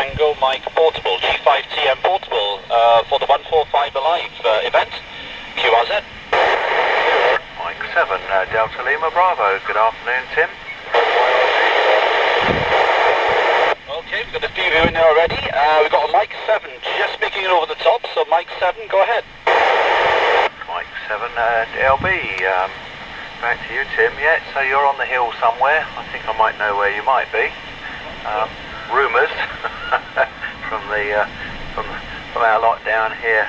Tango Mike Portable, G5TM Portable, for the 145 Alive event. QRZ. Mike 7, Delta Lima Bravo. Good afternoon, Tim. Okay, we've got a few of you in there already. We've got a Mike 7 just speaking it over the top, so Mike 7, go ahead. Mike 7, LB. Back to you, Tim. Yeah, so you're on the hill somewhere. I think I might know where you might be. Rumours from our lot down here,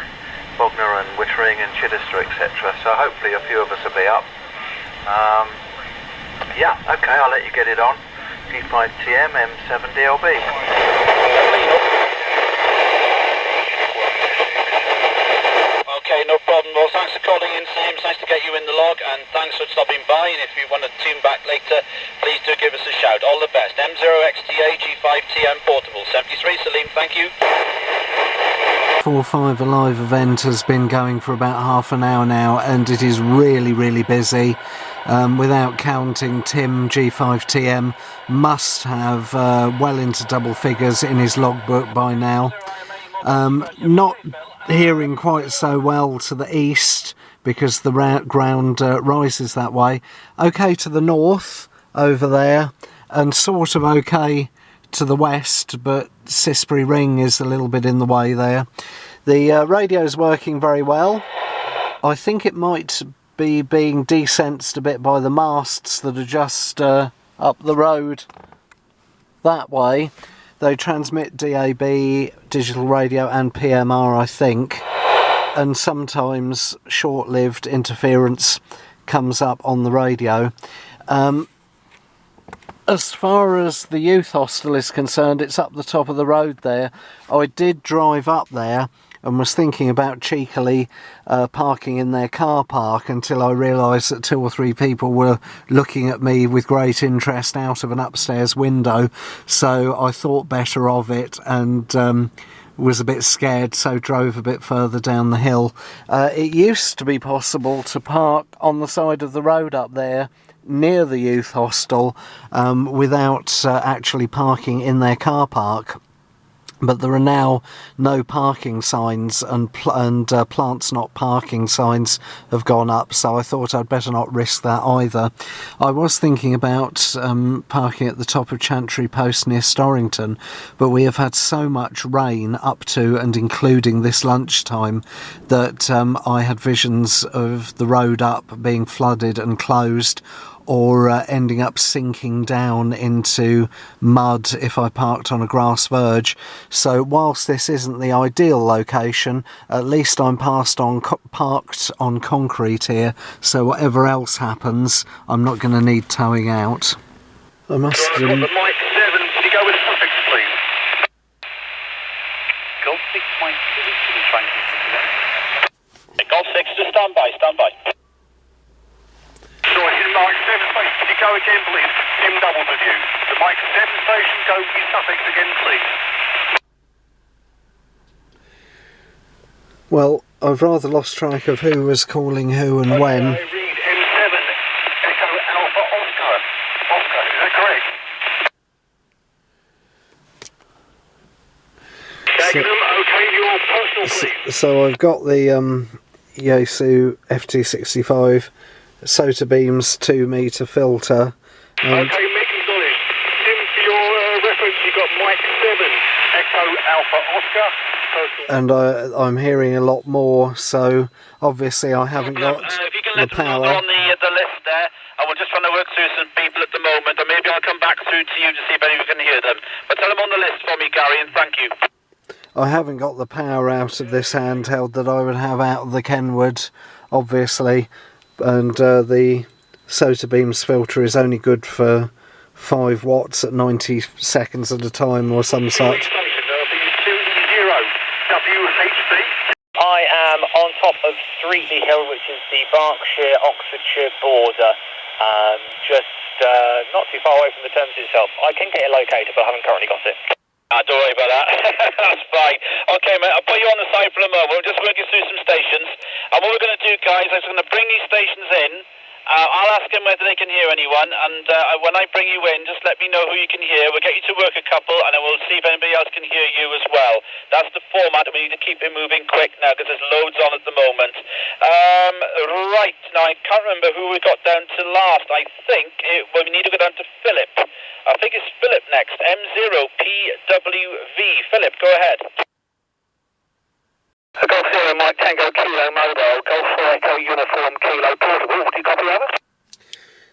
Bognor and Wittering and Chidester, etc. So hopefully a few of us will be up. Yeah, okay, I'll let you get it on. G5TM M7DLB. Okay, no problem. Well, thanks for calling in, Sam. It's nice to get you in the log, and thanks for stopping by. And if you want to tune back later, please do give us a shout. All the best. M0XTA G5TM Portable 73. Salim, thank you. 4-5 Alive event has been going for about half an hour now, and it is really busy. Without counting, Tim G5TM must have well into double figures in his logbook by now. Not hearing quite so well to the east because the ground rises that way. Okay to the north over there, and sort of okay to the west, but Sisbury Ring is a little bit in the way there. The radio is working very well. I think it might be being desensed a bit by the masts that are just up the road that way. They transmit DAB, digital radio and PMR, I think, and sometimes short-lived interference comes up on the radio. As far as the youth hostel is concerned, it's up the top of the road there. I did drive up there and was thinking about cheekily parking in their car park until I realised that 2 or 3 people were looking at me with great interest out of an upstairs window, so I thought better of it and was a bit scared, so drove a bit further down the hill. It used to be possible to park on the side of the road up there near the youth hostel without actually parking in their car park. But there are now no parking signs, and plants not parking signs have gone up, so I thought I'd better not risk that either. I was thinking about parking at the top of Chantry Post near Storrington, but we have had so much rain up to and including this lunchtime that I had visions of the road up being flooded and closed, or ending up sinking down into mud if I parked on a grass verge. So whilst this isn't the ideal location, at least I'm parked on concrete here, so whatever else happens, I'm not going to need towing out. I must Mike 7, can you go with Sussex, please? Golf 6, Mike 7, Golf 6, just stand by. Sorry, in Mike 7 station, can you go again, please? Tim doubles with you. The Mike 7 station, go in Sussex again, please. Well, I've rather lost track of who was calling who and when. I read M7, Echo Alpha Oscar. Oscar, is that correct? Dagenham, okay, your personal, please. So I've got the Yaesu FT65 SOTAbeams 2-metre filter. Okay, Mickey's on it. Tim, for your reference, you've got Mike 7, Echo Alpha Oscar. And I'm hearing a lot more, so obviously I haven't got if you can the let them know power. they're on the list there, and we're just trying to work through some people at the moment, and maybe I'll come back through to you to see if anyone can hear them. But tell them on the list for me, Gary, and thank you. I haven't got the power out of this handheld that I would have out of the Kenwood, obviously, and the SOTAbeams filter is only good for 5 watts at 90 seconds at a time or some such. I am on top of Truleigh Hill, which is the Berkshire-Oxfordshire border, just not too far away from the Thames itself. I can get it located, but I haven't currently got it. Don't worry about that. That's fine. Okay, mate, I'll put you on the side for a moment. We'll just work you through some stations. And what we're going to do, guys, is we're going to bring these stations in, I'll ask them whether they can hear anyone, and when I bring you in, just let me know who you can hear. We'll get you to work a couple, and then we'll see if anybody else can hear you as well. That's the format, and we need to keep it moving quick now, because there's loads on at the moment. Right, now I can't remember who we got down to last. I think we need to go down to Philip. I think it's Philip next, M0PWV. Philip, go ahead. Golf 0 Mike Tango Kilo Mobile, Golf 4 Echo Uniform Kilo Portable, do you copy over?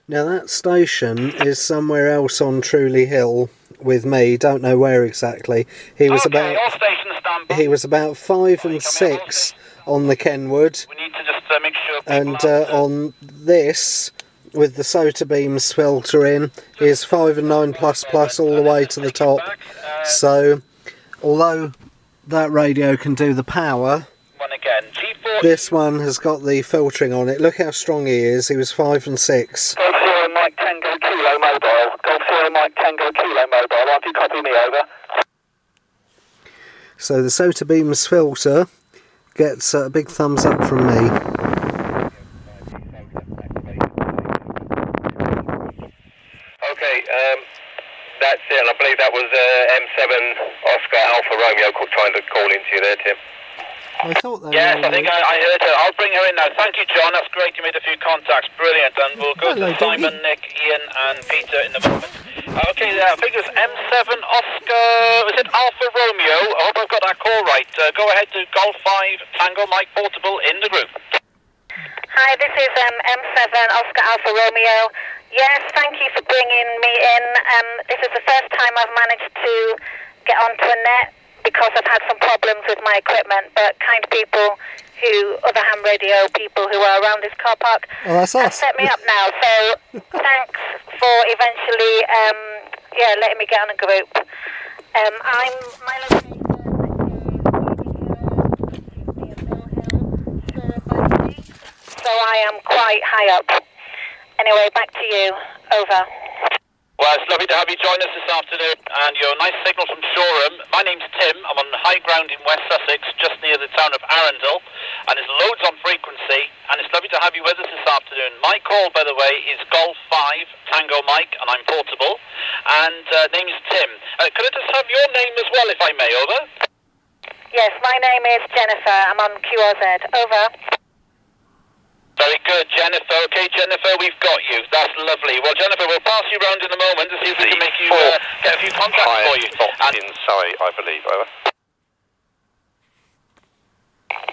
Now that station is somewhere else on Truleigh Hill with me, don't know where exactly. He was all stations stand by. He was about 5 and 6 on the Kenwood. We need to just make sure And on this, with the SOTAbeams filter in, is 5 and 9 plus plus all the way to the top. So, although that radio can do the power, this one has got the filtering on it. Look how strong he is. He was 5 and 6. Golf 0 Mike Tango Kilo Mobile, Golf 0 Mike Tango Kilo Mobile, after you copy me over. So the SOTAbeams filter gets a big thumbs up from me. Okay, that's it, and I believe that was M7 Oscar Alpha Romeo trying to call into you there, Tim. I thought that. Yes, I think I heard her. I'll bring her in now. Thank you, John. That's great. You made a few contacts. Brilliant. And we'll go to Simon, Nick, Ian, and Peter in a moment. Okay, I think it's M7 Oscar. Was it Alpha Romeo? I hope I've got that call right. Go ahead to Golf 5 Tango Mike Portable in the group. Hi, this is M7 Oscar Alpha Romeo. Yes, thank you for bringing me in. This is the first time I've managed to get onto a net because I've had some problems with my equipment, but kind people other ham radio people who are around this car park have set me up now. So thanks for eventually, letting me get on a group. My location so I am quite high up. Anyway, back to you. Over. Well, it's lovely to have you join us this afternoon, and your nice signal from Shoreham. My name's Tim. I'm on high ground in West Sussex, just near the town of Arundel, and there's loads on frequency, and it's lovely to have you with us this afternoon. My call, by the way, is Golf 5 Tango Mike, and I'm portable, and name is Tim. Could I just have your name as well, if I may? Over. Yes, my name is Jennifer. I'm on QRZ. Over. Very good, Jennifer. Okay, Jennifer, we've got you. That's lovely. Well, Jennifer, we'll pass you round in a moment to see if we can make you get a few contacts for you. In Surrey, I believe. Over.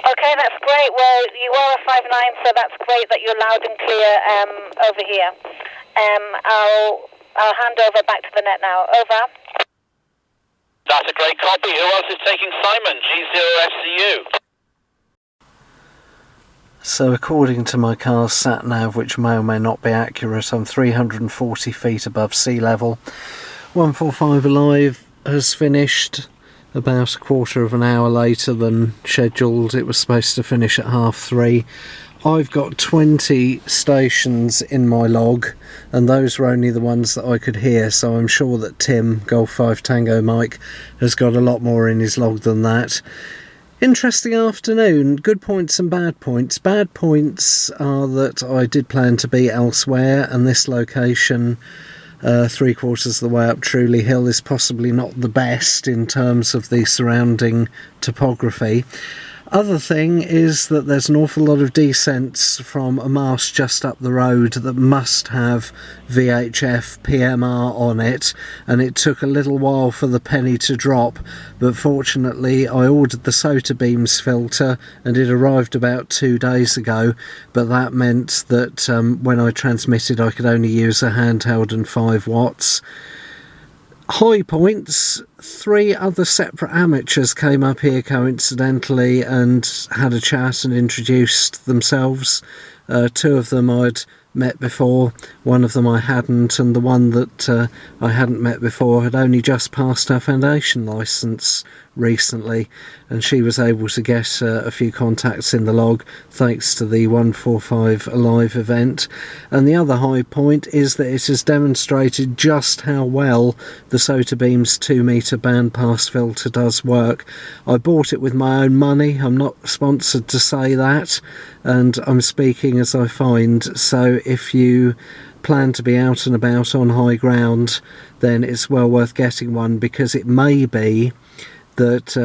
Okay, that's great. Well, you are a 5-9, so that's great that you're loud and clear over here. I'll hand over back to the net now. Over. That's a great copy. Who else is taking Simon? G0FCU. So according to my car's sat-nav, which may or may not be accurate, I'm 340 feet above sea level. 145 Alive has finished about a quarter of an hour later than scheduled. It was supposed to finish at 3:30. I've got 20 stations in my log, and those were only the ones that I could hear, so I'm sure that Tim, Golf 5 Tango Mike, has got a lot more in his log than that. Interesting afternoon. Good points and bad points. Bad points are that I did plan to be elsewhere, and this location, 3/4 of the way up Truleigh Hill, is possibly not the best in terms of the surrounding topography. Other thing is that there's an awful lot of descents from a mast just up the road that must have VHF PMR on it, and it took a little while for the penny to drop, but fortunately I ordered the SOTAbeams filter and it arrived about 2 days ago, but that meant that when I transmitted I could only use a handheld and 5 watts. High points, 3 other separate amateurs came up here coincidentally and had a chat and introduced themselves. 2 of them I'd met before, 1 of them I hadn't, and the one that I hadn't met before had only just passed her foundation licence recently, and she was able to get a few contacts in the log thanks to the 145 Alive event. And the other high point is that it has demonstrated just how well the SOTAbeams 2-metre bandpass filter does work. I bought it with my own money. I'm not sponsored to say that, and I'm speaking as I find, so if you plan to be out and about on high ground, then it's well worth getting one, because it may be that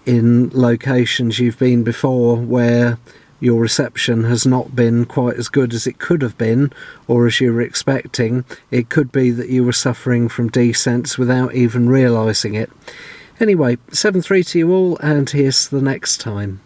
in locations you've been before where your reception has not been quite as good as it could have been, or as you were expecting, it could be that you were suffering from descents without even realising it. Anyway, 7-3 to you all, and here's the next time.